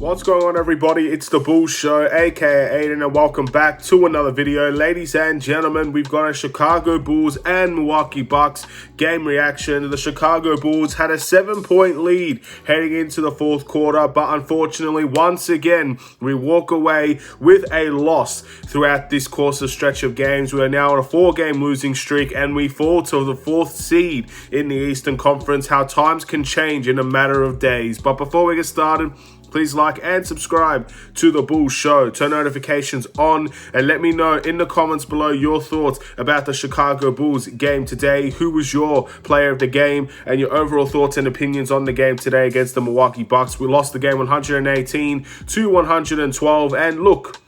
What's going on, everybody? It's the Bulls Show, aka Aidan, and welcome back to another video. Ladies and gentlemen, we've got a Chicago Bulls and Milwaukee Bucks game reaction. The Chicago Bulls had a 7-point lead heading into the fourth quarter, but unfortunately, once again, we walk away with a loss throughout this course of stretch of games. We are now on a 4-game losing streak, and we fall to the 4th seed in the Eastern Conference. How times can change in a matter of days. But before we get started, please like and subscribe to the Bulls Show. Turn notifications on and let me know in the comments below your thoughts about the Chicago Bulls game today. Who was your player of the game and your overall thoughts and opinions on the game today against the Milwaukee Bucks? We lost the game 118 to 112, and look,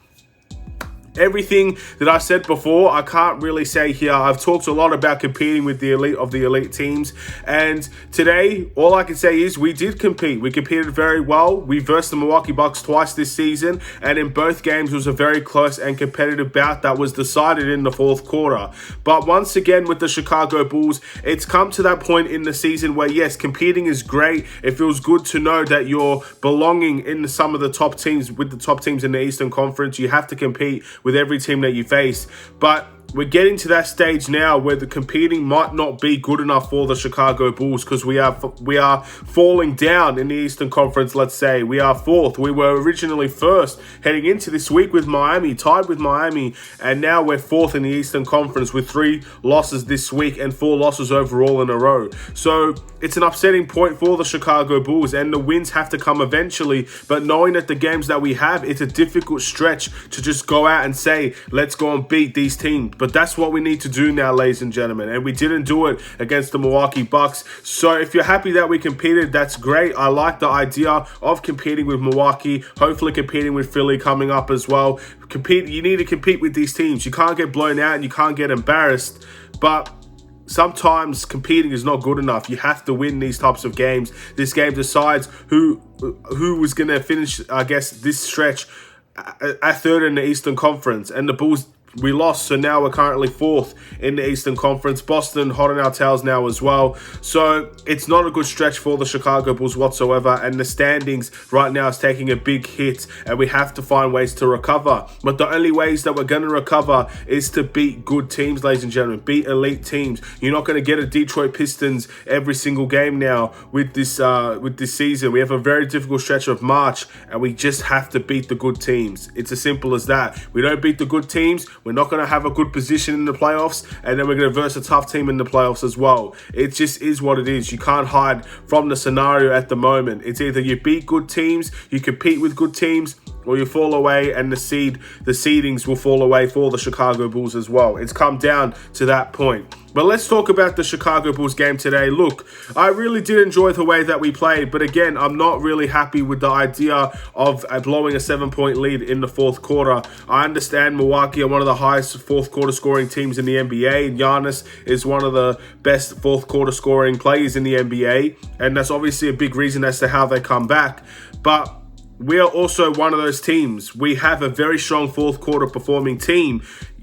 everything that I said before, I can't really say here. I've talked a lot about competing with the elite of the elite teams, and today, all I can say is we did compete. We competed very well. We versed the Milwaukee Bucks twice this season, and in both games, it was a very close and competitive bout that was decided in the fourth quarter. But once again, with the Chicago Bulls, it's come to that point in the season where, yes, competing is great. It feels good to know that you're belonging in some of the top teams, with the top teams in the Eastern Conference. You have to compete with every team that you face, but we're getting to that stage now where the competing might not be good enough for the Chicago Bulls, because we are falling down in the Eastern Conference. Let's say we are 4th. We were originally 1st heading into this week with Miami, tied with Miami, and now we're 4th in the Eastern Conference with 3 losses this week and 4 losses overall in a row. So it's an upsetting point for the Chicago Bulls, and the wins have to come eventually. But knowing that the games that we have, it's a difficult stretch to just go out and say, let's go and beat these teams. But that's what we need to do now, ladies and gentlemen. And we didn't do it against the Milwaukee Bucks. So if you're happy that we competed, that's great. I like the idea of competing with Milwaukee, hopefully competing with Philly coming up as well. You need to compete with these teams. You can't get blown out and you can't get embarrassed. But sometimes competing is not good enough. You have to win these types of games. This game decides who was going to finish, I guess, this stretch at 3rd in the Eastern Conference. And the Bulls, we lost, so now we're currently 4th in the Eastern Conference. Boston hot on our tails now as well. So it's not a good stretch for the Chicago Bulls whatsoever, and the standings right now is taking a big hit, and we have to find ways to recover. But the only ways that we're going to recover is to beat good teams, ladies and gentlemen. Beat elite teams. You're not going to get a Detroit Pistons every single game now with this season. We have a very difficult stretch of March, and we just have to beat the good teams. It's as simple as that. We don't beat the good teams, we're not going to have a good position in the playoffs, and then we're going to verse a tough team in the playoffs as well. It just is what it is. You can't hide from the scenario at the moment. It's either you beat good teams, you compete with good teams, or you fall away, and the seedings will fall away for the Chicago Bulls as well. It's come down to that point. But let's talk about the Chicago Bulls game today. Look, I really did enjoy the way that we played, but again, I'm not really happy with the idea of blowing a 7-point lead in the fourth quarter. I understand Milwaukee are one of the highest fourth quarter scoring teams in the NBA, and Giannis is one of the best fourth quarter scoring players in the NBA, and that's obviously a big reason as to how they come back. But we are also one of those teams. We have a very strong fourth quarter performing team,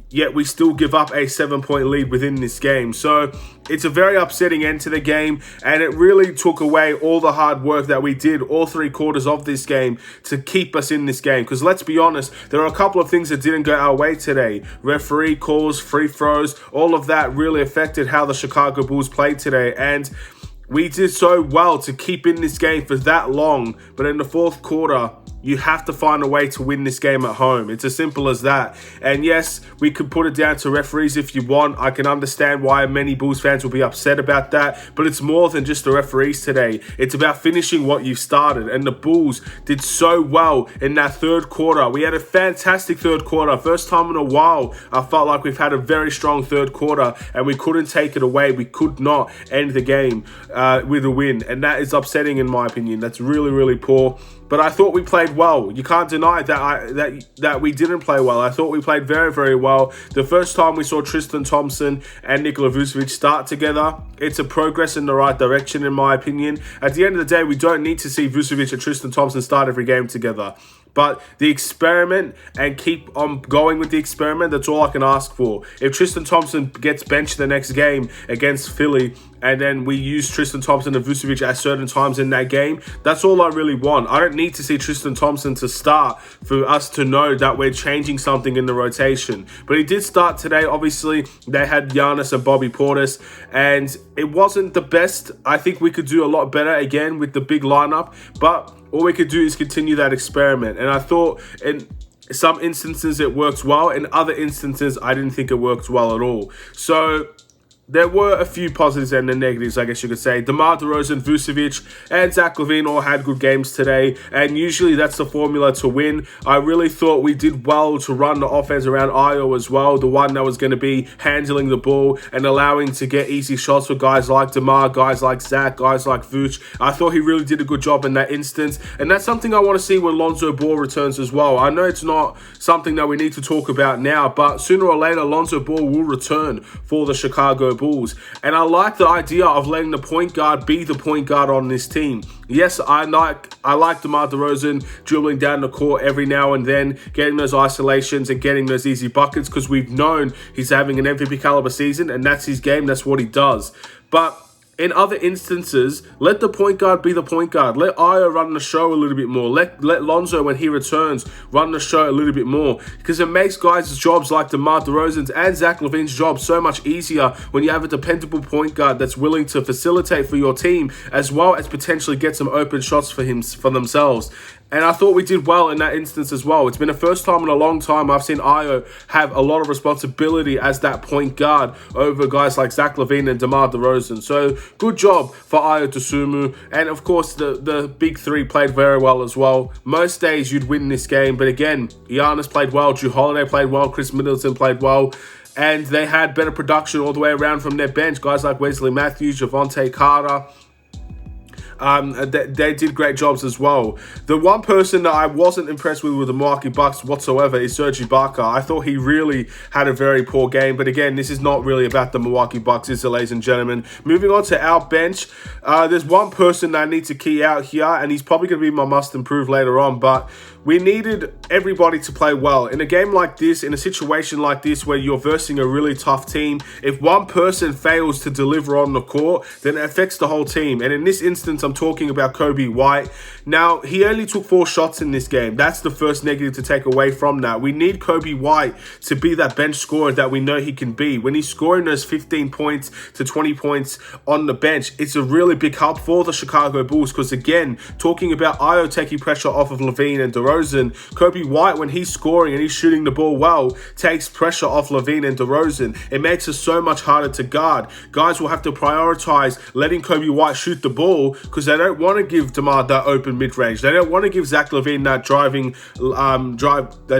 yet we still give up a 7-point lead within this game. So it's a very upsetting end to the game, and it really took away all the hard work that we did all 3 quarters of this game to keep us in this game. Because let's be honest, there are a couple of things that didn't go our way today. Referee calls, free throws, all of that really affected how the Chicago Bulls played today. And we did so well to keep in this game for that long, but in the fourth quarter, you have to find a way to win this game at home. It's as simple as that. And yes, we could put it down to referees if you want. I can understand why many Bulls fans will be upset about that, but it's more than just the referees today. It's about finishing what you've started, and the Bulls did so well in that third quarter. We had a fantastic third quarter. First time in a while, I felt like we've had a very strong third quarter, and we couldn't take it away. We could not end the game with a win, and that is upsetting in my opinion. That's really, really poor. But I thought we played well. You can't deny that we didn't play well. I thought we played very, very well. The first time we saw Tristan Thompson and Nikola Vucevic start together, it's a progress in the right direction, in my opinion. At the end of the day, we don't need to see Vucevic and Tristan Thompson start every game together. But the experiment, and keep on going with the experiment, that's all I can ask for. If Tristan Thompson gets benched the next game against Philly, and then we use Tristan Thompson and Vucevic at certain times in that game. That's all I really want. I don't need to see Tristan Thompson to start for us to know that we're changing something in the rotation. But he did start today. Obviously, they had Giannis and Bobby Portis, and it wasn't the best. I think we could do a lot better again with the big lineup, but all we could do is continue that experiment. And I thought in some instances it works well. In other instances, I didn't think it worked well at all. So there were a few positives and the negatives, I guess you could say. DeMar DeRozan, Vucevic, and Zach LaVine all had good games today, and usually that's the formula to win. I really thought we did well to run the offense around Ayo as well, the one that was going to be handling the ball and allowing to get easy shots for guys like DeMar, guys like Zach, guys like Vooch. I thought he really did a good job in that instance, and that's something I want to see when Lonzo Ball returns as well. I know it's not something that we need to talk about now, but sooner or later, Lonzo Ball will return for the Chicago Bulls. And I like the idea of letting the point guard be the point guard on this team. Yes, I like DeMar DeRozan dribbling down the court every now and then, getting those isolations and getting those easy buckets, because we've known he's having an MVP caliber season and that's his game, that's what he does. But in other instances, let the point guard be the point guard. Let Ayo run the show a little bit more. Let Lonzo, when he returns, run the show a little bit more. Because it makes guys' jobs like DeMar DeRozan's and Zach LaVine's job so much easier when you have a dependable point guard that's willing to facilitate for your team, as well as potentially get some open shots for themselves. And I thought we did well in that instance as well. It's been the first time in a long time I've seen Ayo have a lot of responsibility as that point guard over guys like Zach LaVine and DeMar DeRozan. So good job for Ayo Dosunmu. And of course, the big three played very well as well. Most days you'd win this game. But again, Giannis played well, Jrue Holiday played well, Chris Middleton played well. And they had better production all the way around from their bench. Guys like Wesley Matthews, Javonte Carter. They did great jobs as well. The one person that I wasn't impressed with the Milwaukee Bucks whatsoever is Serge Ibaka. I thought he really had a very poor game. But again, this is not really about the Milwaukee Bucks, is it, ladies and gentlemen? Moving on to our bench, there's one person that I need to key out here, and he's probably going to be my must improve later on. But we needed everybody to play well. In a game like this, in a situation like this where you're versing a really tough team, if one person fails to deliver on the court, then it affects the whole team. And in this instance, I'm talking about Coby White. Now, he only took 4 shots in this game. That's the first negative to take away from that. We need Coby White to be that bench scorer that we know he can be. When he's scoring those 15 points to 20 points on the bench, it's a really big help for the Chicago Bulls, because again, talking about Ayo taking pressure off of LaVine and DeRozan, Coby White, when he's scoring and he's shooting the ball well, takes pressure off LaVine and DeRozan. It makes it so much harder to guard. Guys will have to prioritize letting Coby White shoot the ball, because they don't want to give DeMar that open mid-range. They don't want to give Zach LaVine that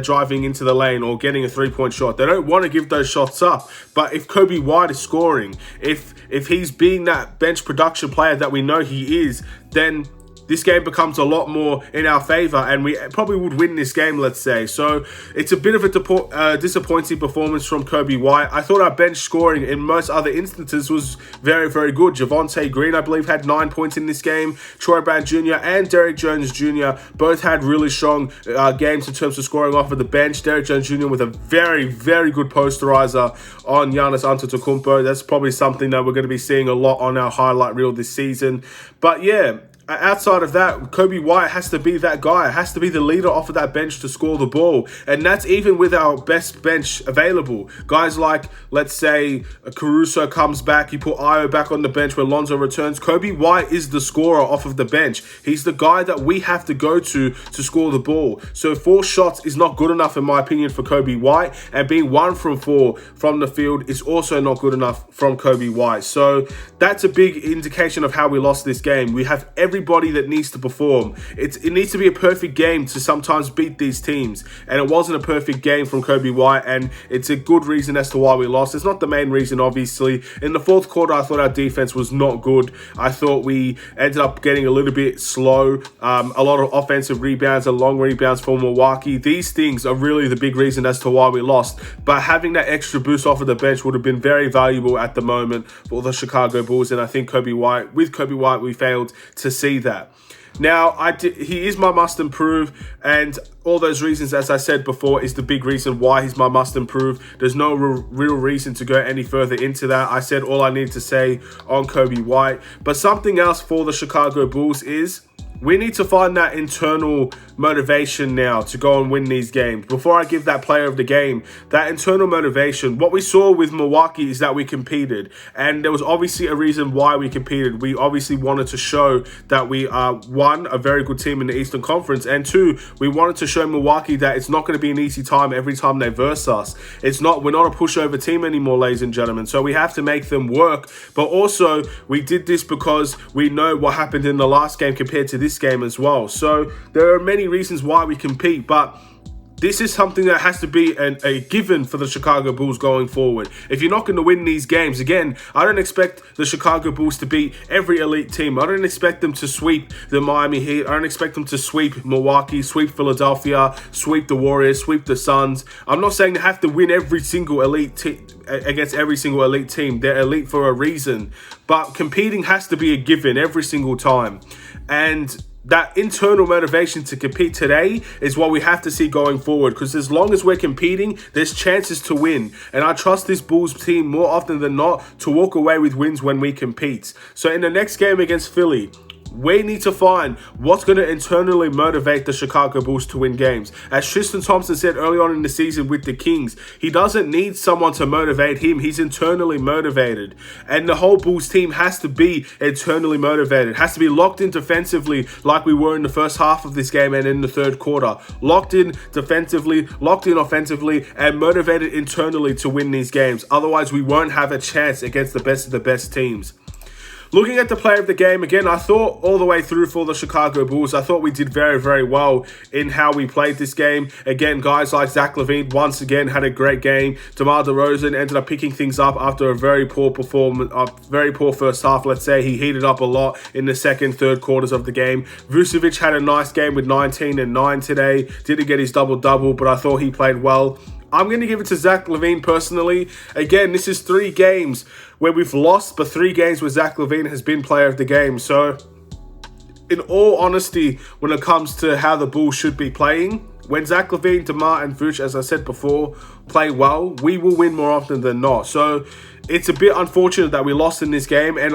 driving into the lane or getting a 3-point shot. They don't want to give those shots up. But if Coby White is scoring, if he's being that bench production player that we know he is, then this game becomes a lot more in our favor, and we probably would win this game, let's say. So it's a bit of a disappointing performance from Coby White. I thought our bench scoring in most other instances was very, very good. Javonte Green, I believe, had 9 points in this game. Troy Brown Jr. and Derrick Jones Jr. both had really strong games in terms of scoring off of the bench. Derrick Jones Jr. with a very, very good posterizer on Giannis Antetokounmpo. That's probably something that we're going to be seeing a lot on our highlight reel this season. But yeah, outside of that, Coby White has to be that guy. It has to be the leader off of that bench to score the ball. And that's even with our best bench available. Guys like, let's say, Caruso comes back. You put Ayo back on the bench when Lonzo returns. Coby White is the scorer off of the bench. He's the guy that we have to go to score the ball. So 4 shots is not good enough, in my opinion, for Coby White. And being 1 from 4 from the field is also not good enough from Coby White. So that's a big indication of how we lost this game. We have everybody that needs to perform. It needs to be a perfect game to sometimes beat these teams, and it wasn't a perfect game from Coby White, and it's a good reason as to why we lost. It's not the main reason, obviously. In the 4th quarter, I thought our defense was not good. I thought we ended up getting a little bit slow. A lot of offensive rebounds and long rebounds for Milwaukee. These things are really the big reason as to why we lost, but having that extra boost off of the bench would have been very valuable at the moment for the Chicago Bulls, and I think with Coby White, we failed to see that. Now, he is my must improve, and all those reasons, as I said before, is the big reason why he's my must improve. There's no real reason to go any further into that. I said all I need to say on Kobe White. But something else for the Chicago Bulls is we need to find that internal motivation now to go and win these games. Before I give that player of the game, that internal motivation, what we saw with Milwaukee is that we competed. And there was obviously a reason why we competed. We obviously wanted to show that we are, one, a very good team in the Eastern Conference, and two, we wanted to show Milwaukee that it's not going to be an easy time every time they verse us. We're not a pushover team anymore, ladies and gentlemen. So we have to make them work. But also, we did this because we know what happened in the last game compared to this game as well. So there are many reasons why we compete, but this is something that has to be a given for the Chicago Bulls going forward. If you're not going to win these games, again, I don't expect the Chicago Bulls to beat every elite team. I don't expect them to sweep the Miami Heat. I don't expect them to sweep Milwaukee, sweep Philadelphia, sweep the Warriors, sweep the Suns. I'm not saying they have to win every single elite team against every single elite team. They're elite for a reason, but competing has to be a given every single time. And that internal motivation to compete today is what we have to see going forward, because as long as we're competing, there's chances to win. And I trust this Bulls team more often than not to walk away with wins when we compete. So in the next game against Philly, we need to find what's going to internally motivate the Chicago Bulls to win games. As Tristan Thompson said early on in the season with the Kings, he doesn't need someone to motivate him. He's internally motivated. And the whole Bulls team has to be internally motivated. Has to be locked in defensively like we were in the first half of this game and in the third quarter. Locked in defensively, locked in offensively, and motivated internally to win these games. Otherwise, we won't have a chance against the best of the best teams. Looking at the player of the game, again, I thought all the way through for the Chicago Bulls, I thought we did very, very well in how we played this game. Again, guys like Zach LaVine once again had a great game. DeMar DeRozan ended up picking things up after a very poor performance, a very poor first half, let's say. He heated up a lot in the second, third quarters of the game. Vucevic had a nice game with 19 and 9 today. Didn't get his double-double, but I thought he played well. I'm going to give it to Zach LaVine personally. Again, this is 3 games where we've lost, but 3 games where Zach LaVine has been player of the game. So, in all honesty, when it comes to how the Bulls should be playing, when Zach LaVine, DeMar, and Vooch, as I said before, play well, we will win more often than not. So, it's a bit unfortunate that we lost in this game, and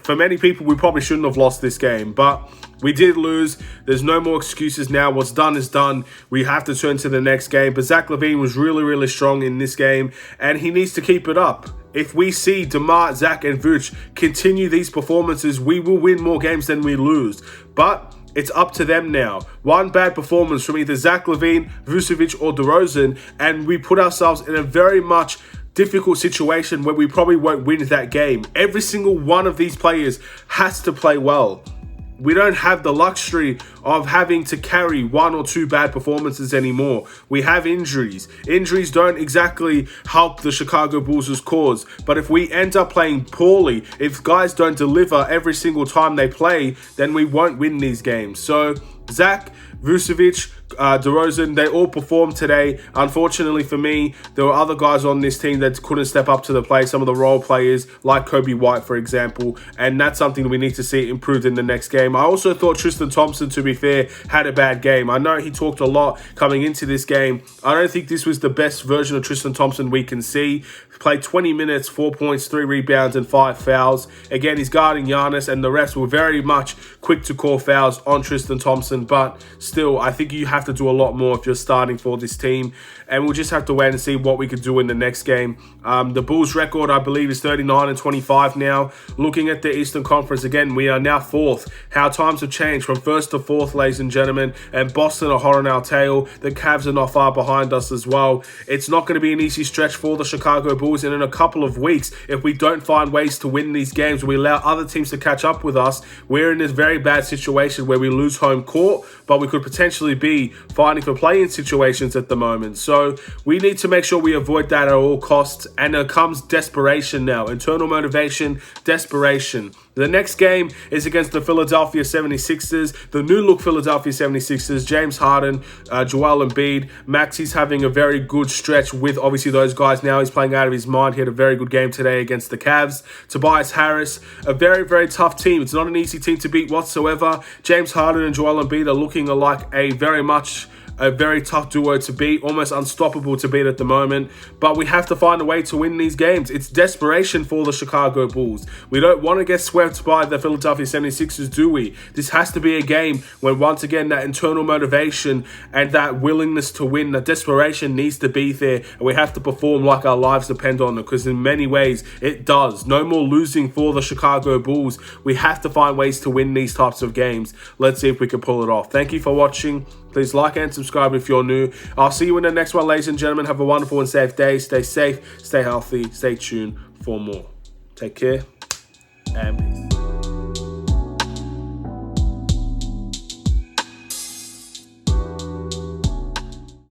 for many people, we probably shouldn't have lost this game, but we did lose. There's no more excuses now. What's done is done. We have to turn to the next game, but Zach LaVine was really, really strong in this game, and he needs to keep it up. If we see DeMar, Zach, and Vooch continue these performances, we will win more games than we lose, but it's up to them now. One bad performance from either Zach LaVine, Vucevic, or DeRozan, and we put ourselves in a very much difficult situation where we probably won't win that game. Every single one of these players has to play well. We don't have the luxury of having to carry 1 or 2 bad performances anymore. We have injuries. Injuries don't exactly help the Chicago Bulls' cause. But if we end up playing poorly, if guys don't deliver every single time they play, then we won't win these games. So, Zach, Vucevic, DeRozan, they all performed today. Unfortunately for me, there were other guys on this team that couldn't step up to the plate. Some of the role players, like Kobe White, for example. And that's something we need to see improved in the next game. I also thought Tristan Thompson, to be fair, had a bad game. I know he talked a lot coming into this game. I don't think this was the best version of Tristan Thompson we can see. Played 20 minutes, 4 points, 3 rebounds, and 5 fouls. Again, he's guarding Giannis, and the refs were very much quick to call fouls on Tristan Thompson. But still, I think you have to do a lot more if you're starting for this team. And we'll just have to wait and see what we could do in the next game. The Bulls' record, I believe, is 39 and 25 now. Looking at the Eastern Conference, again, we are now 4th. How times have changed from 1st to 4th, ladies and gentlemen. And Boston are hot on our tail. The Cavs are not far behind us as well. It's not going to be an easy stretch for the Chicago Bulls. And in a couple of weeks, if we don't find ways to win these games, we allow other teams to catch up with us, we're in this very bad situation where we lose home court. court, but we could potentially be fighting for play-in situations at the moment. So we need to make sure we avoid that at all costs. And there comes desperation now. Internal motivation, desperation. The next game is against the Philadelphia 76ers, the new-look Philadelphia 76ers, James Harden, Joel Embiid. Maxi's having a very good stretch with, obviously, those guys now. He's playing out of his mind. He had a very good game today against the Cavs. Tobias Harris, a very, very tough team. It's not an easy team to beat whatsoever. James Harden and Joel Embiid are looking like a very tough duo to beat, almost unstoppable to beat at the moment. But we have to find a way to win these games. It's desperation for the Chicago Bulls. We don't want to get swept by the Philadelphia 76ers, do we? This has to be a game when, once again, that internal motivation and that willingness to win, that desperation needs to be there. And we have to perform like our lives depend on it, because in many ways, it does. No more losing for the Chicago Bulls. We have to find ways to win these types of games. Let's see if we can pull it off. Thank you for watching. Please like and subscribe if you're new. I'll see you in the next one, ladies and gentlemen. Have a wonderful and safe day. Stay safe, stay healthy, stay tuned for more. Take care and peace.